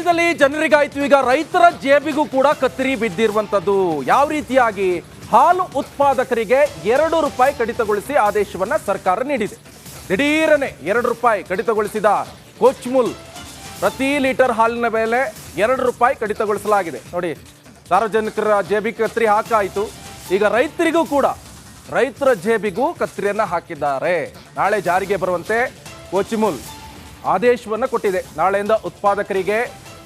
ರಾಜ್ಯದಲ್ಲಿ ಜನರಿಗಾಯ್ತು, ಈಗ ರೈತರ ಜೇಬಿಗೂ ಕೂಡ ಕತ್ತರಿ ಬಿದ್ದಿರುವಂತದ್ದು. ಯಾವ ರೀತಿಯಾಗಿ ಹಾಲು ಉತ್ಪಾದಕರಿಗೆ ₹2 ಕಡಿತಗೊಳಿಸಿ ಆದೇಶವನ್ನ ಸರ್ಕಾರ ನೀಡಿದೆ. ದಿಢೀರನೆ ₹2 ಕಡಿತಗೊಳಿಸಿದ ಕೋಚ್ಮುಲ್ ಪ್ರತಿ ಲೀಟರ್ ಹಾಲಿನ ಬೆಲೆ ₹2 ಕಡಿತಗೊಳಿಸಲಾಗಿದೆ. ನೋಡಿ, ಸಾರ್ವಜನಿಕರ ಜೇಬಿಗೆ ಕತ್ತರಿ ಹಾಕಾಯಿತು, ಈಗ ರೈತರಿಗೂ ಕೂಡ ರೈತರ ಜೇಬಿಗೂ ಕತ್ತರಿಯನ್ನ ಹಾಕಿದ್ದಾರೆ. ನಾಳೆ ಜಾರಿಗೆ ಬರುವಂತೆ ಕೋಚ್ಮುಲ್ ಆದೇಶವನ್ನು ಕೊಟ್ಟಿದೆ. ನಾಳೆಯಿಂದ ಉತ್ಪಾದಕರಿಗೆ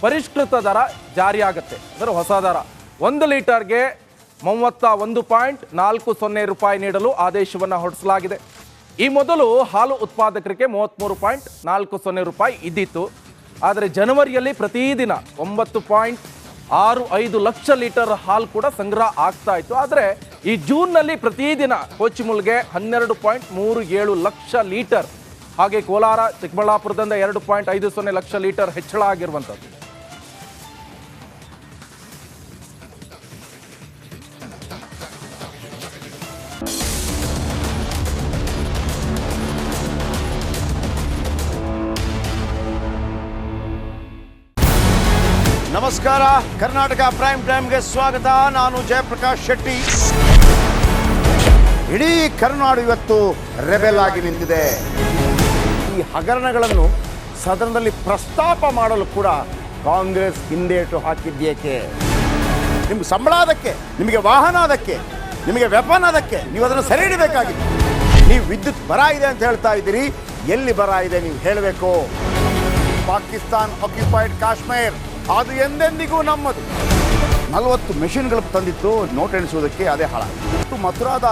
ಪರಿಷ್ಕೃತ ದರ ಜಾರಿಯಾಗುತ್ತೆ. ಅಂದರೆ ಹೊಸ ದರ 1 ಲೀಟರ್ಗೆ ₹31.40 ನೀಡಲು ಆದೇಶವನ್ನು ಹೊರಡಿಸಲಾಗಿದೆ. ಈ ಮೊದಲು ಹಾಲು ಉತ್ಪಾದಕರಿಗೆ ₹33.40 ಇದ್ದಿತ್ತು. ಆದರೆ ಜನವರಿಯಲ್ಲಿ ಪ್ರತಿದಿನ 9.65 ಲಕ್ಷ ಲೀಟರ್ ಹಾಲು ಕೂಡ ಸಂಗ್ರಹ ಆಗ್ತಾ ಇತ್ತು. ಆದರೆ ಈ ಜೂನ್ನಲ್ಲಿ ಪ್ರತಿದಿನ ಕೋಚಿಮುಲ್ಗೆ 12.37 ಲಕ್ಷ ಲೀಟರ್, ಹಾಗೆ ಕೋಲಾರ ಚಿಕ್ಕಬಳ್ಳಾಪುರದಿಂದ 2.50 ಲಕ್ಷ ಲೀಟರ್ ಹೆಚ್ಚಳ ಆಗಿರುವಂಥದ್ದು. ನಮಸ್ಕಾರ, ಕರ್ನಾಟಕ ಪ್ರೈಮ್ ಟೈಮ್ಗೆ ಸ್ವಾಗತ. ನಾನು ಜಯಪ್ರಕಾಶ್ ಶೆಟ್ಟಿ. ಇಡೀ ಕರ್ನಾಡು ಇವತ್ತು ರೆಬೆಲ್ ಆಗಿ ನಿಂತಿದೆ. ಈ ಹಗರಣಗಳನ್ನು ಸದನದಲ್ಲಿ ಪ್ರಸ್ತಾಪ ಮಾಡಲು ಕೂಡ ಕಾಂಗ್ರೆಸ್ ಹಿಂದೇಟು ಹಾಕಿದ್ದೇಕೆ? ನಿಮ್ಗೆ ಸಂಬಳ ಅದಕ್ಕೆ, ನಿಮಗೆ ವಾಹನ ಅದಕ್ಕೆ, ನಿಮಗೆ ವೆಪನ್ ಅದಕ್ಕೆ, ನೀವು ಅದನ್ನು ಸೆರೆ ಹಿಡಿಬೇಕಾಗಿದೆ. ನೀವು ವಿದ್ಯುತ್ ಬರ ಇದೆ ಅಂತ ಹೇಳ್ತಾ ಇದ್ದೀರಿ, ಎಲ್ಲಿ ಬರ ಇದೆ ನೀವು ಹೇಳಬೇಕು. ಪಾಕಿಸ್ತಾನ್ ಆಕ್ಯುಪೈಡ್ ಕಾಶ್ಮೀರ್ ಅದು ಎಂದೆಂದಿಗೂ ನಮ್ಮದು. 40 ಮೆಷಿನ್ಗಳು ತಂದಿತ್ತು ನೋಟ್ ಎಣಿಸುವುದಕ್ಕೆ, ಅದೇ ಹಾಳಾಯಿತು. ಮಥುರಾದ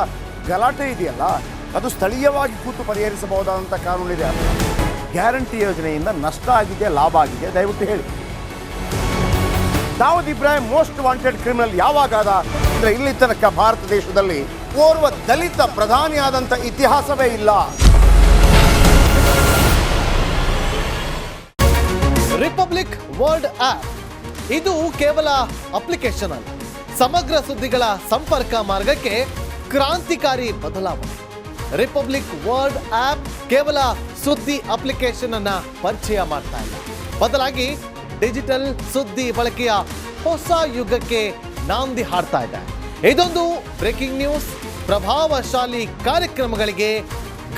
ಗಲಾಟೆ ಇದೆಯಲ್ಲ, ಅದು ಸ್ಥಳೀಯವಾಗಿ ಕೂತು ಪರಿಹರಿಸಬಹುದಾದಂಥ ಕಾನೂನಿದೆ. ಗ್ಯಾರಂಟಿ ಯೋಜನೆಯಿಂದ ನಷ್ಟ ಆಗಿದೆ, ಲಾಭ ಆಗಿದೆ, ದಯವಿಟ್ಟು ಹೇಳಿ. Dawood Ibrahim most wanted criminal ಯಾವಾಗಾದ ಅಂದರೆ ಇಲ್ಲಿ ತನಕ ಭಾರತ ದೇಶದಲ್ಲಿ ಓರ್ವ ದಲಿತ ಪ್ರಧಾನಿಯಾದಂಥ ಇತಿಹಾಸವೇ ಇಲ್ಲ. ರಿಪಬ್ಲಿಕ್ ವರ್ಲ್ಡ್ ಆಪ್ ಇದು ಕೇವಲ ಅಪ್ಲಿಕೇಶನ್ ಅಲ್ಲ, ಸಮಗ್ರ ಸುದ್ದಿಗಳ ಸಂಪರ್ಕ ಮಾರ್ಗಕ್ಕೆ ಕ್ರಾಂತಿಕಾರಿ ಬದಲಾವಣೆ. ರಿಪಬ್ಲಿಕ್ ವರ್ಲ್ಡ್ ಆಪ್ ಕೇವಲ ಸುದ್ದಿ ಅಪ್ಲಿಕೇಶನ್ ಅನ್ನ ಪರಿಚಯ ಮಾಡ್ತಾ ಇಲ್ಲ, ಬದಲಾಗಿ ಡಿಜಿಟಲ್ ಸುದ್ದಿ ಬಳಕೆಯ ಹೊಸ ಯುಗಕ್ಕೆ ನಾಂದಿ ಹಾಡ್ತಾ ಇದೆ. ಇದೊಂದು ಬ್ರೇಕಿಂಗ್ ನ್ಯೂಸ್, ಪ್ರಭಾವಶಾಲಿ ಕಾರ್ಯಕ್ರಮಗಳಿಗೆ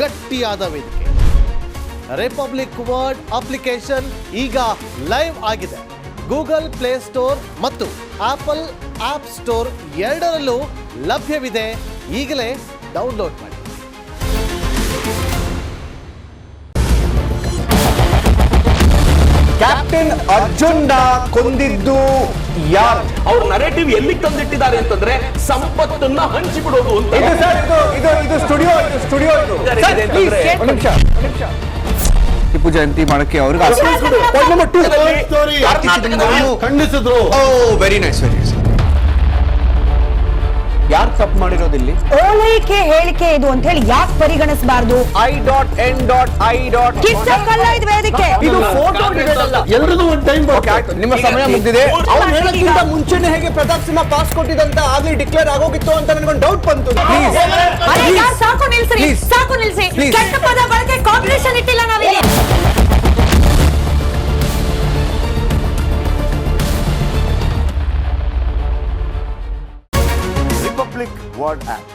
ಗಟ್ಟಿಯಾದ ವೇದಿಕೆ. ರಿಪಬ್ಲಿಕ್ ವರ್ಲ್ಡ್ ಅಪ್ಲಿಕೇಶನ್ ಈಗ ಲೈವ್ ಆಗಿದೆ. ಗೂಗಲ್ ಪ್ಲೇ ಸ್ಟೋರ್ ಮತ್ತು ಆಪಲ್ ಆಪ್ ಸ್ಟೋರ್ ಎರಡರಲ್ಲೂ ಲಭ್ಯವಿದೆ. ಈಗಲೇ ಡೌನ್ಲೋಡ್ ಮಾಡಿ. ಕ್ಯಾಪ್ಟನ್ ಅರ್ಜುನ್ ಕೊಂದಿದ್ದು ಯಾರು? ಅವ್ರ ನರೇಟಿವ್ ಎಲ್ಲಿ ತಂದಿಟ್ಟಿದ್ದಾರೆ ಅಂತಂದ್ರೆ ಸಂಪತ್ತನ್ನ ಹಂಚಿಬಿಡೋದು ಅಂತ. ಇದು ಸ್ಟುಡಿಯೋ ಟಿಪ್ಪು ಜಯಂತಿ ಮಾಡಕ್ಕೆ ಅವ್ರಿಗೆ ಖಂಡಿಸಿದ್ರು. Very nice. ಯಾರು ತಪ್ಪು ಮಾಡಿರೋದಿಲ್ಲಿ? ಓಲೈಕೆ ಹೇಳಿಕೆ ಇದು ಅಂತ ಹೇಳಿ ಯಾಕೆ ಪರಿಗಣಿಸಬಾರದು? ಇದು ಫೋಟೋ ಎಲ್ರಿಗೂ ಒಂದು ಟೈಮ್. ನಿಮ್ಮ ಸಮಯ ಮುಗಿದಿದೆ. ಅವ್ರು ಹೇಳೋಕ್ಕಿಂತ ಮುಂಚೆನೆ ಹೇಗೆ ಪ್ರತಾಪ್ ಸಿಂಹ ಪಾಸ್ ಕೊಟ್ಟಿದಂತ ಆಗ್ಲಿ ಡಿಕ್ಲೇರ್ ಆಗೋಗಿತ್ತು ಅಂತ ನನಗೊಂದು ಡೌಟ್ ಬಂತು. ಸಾಕು ನಿಲ್ಸಿ. ಕೆಟ್ಟ ಪದ ಬಳಕೆ ಕಾಂಪಿಟೇಷನ್ ಇಟ್ಟಿಲ್ಲ ನಾವಿಲ್ಲಿ. ರಿಪಬ್ಲಿಕ್ ವರ್ಲ್ಡ್ ಆಪ್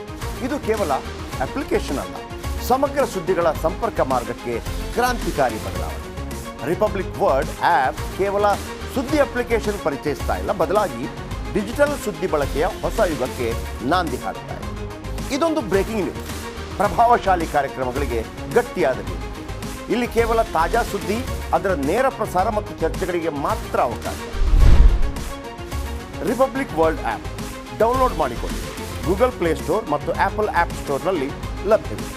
ಇದು ಕೇವಲ ಅಪ್ಲಿಕೇಶನ್ ಅಲ್ಲ, ಸಮಗ್ರ ಸುದ್ದಿಗಳ ಸಂಪರ್ಕ ಮಾರ್ಗಕ್ಕೆ ಕ್ರಾಂತಿಕಾರಿ ಬದಲಾವಣೆ. ರಿಪಬ್ಲಿಕ್ ವರ್ಲ್ಡ್ ಆಪ್ ಕೇವಲ ಸುದ್ದಿ ಅಪ್ಲಿಕೇಶನ್ ಪರಿಚಯಿಸ್ತಾ ಇಲ್ಲ, ಬದಲಾಗಿ ಡಿಜಿಟಲ್ ಸುದ್ದಿ ಬಳಕೆಯ ಹೊಸ ಯುಗಕ್ಕೆ ನಾಂದಿ ಹಾಡ್ತಾ ಇದೆ. ಇದೊಂದು ಬ್ರೇಕಿಂಗ್ ನ್ಯೂಸ್, ಪ್ರಭಾವಶಾಲಿ ಕಾರ್ಯಕ್ರಮಗಳಿಗೆ ಗಟ್ಟಿಯಾದ ವೇದಿಕೆ. ಇಲ್ಲಿ ಕೇವಲ ತಾಜಾ ಸುದ್ದಿ, ಅದರ ನೇರ ಪ್ರಸಾರ ಮತ್ತು ಚರ್ಚೆಗಳಿಗೆ ಮಾತ್ರ ಅವಕಾಶ. ರಿಪಬ್ಲಿಕ್ ವರ್ಲ್ಡ್ ಆಪ್ ಡೌನ್ಲೋಡ್ ಮಾಡಿಕೊಳ್ಳಿ. ಗೂಗಲ್ ಪ್ಲೇ ಸ್ಟೋರ್ ಮತ್ತು ಆಪಲ್ ಆಪ್ ಸ್ಟೋರ್ನಲ್ಲಿ ಲಭ್ಯವಿದೆ.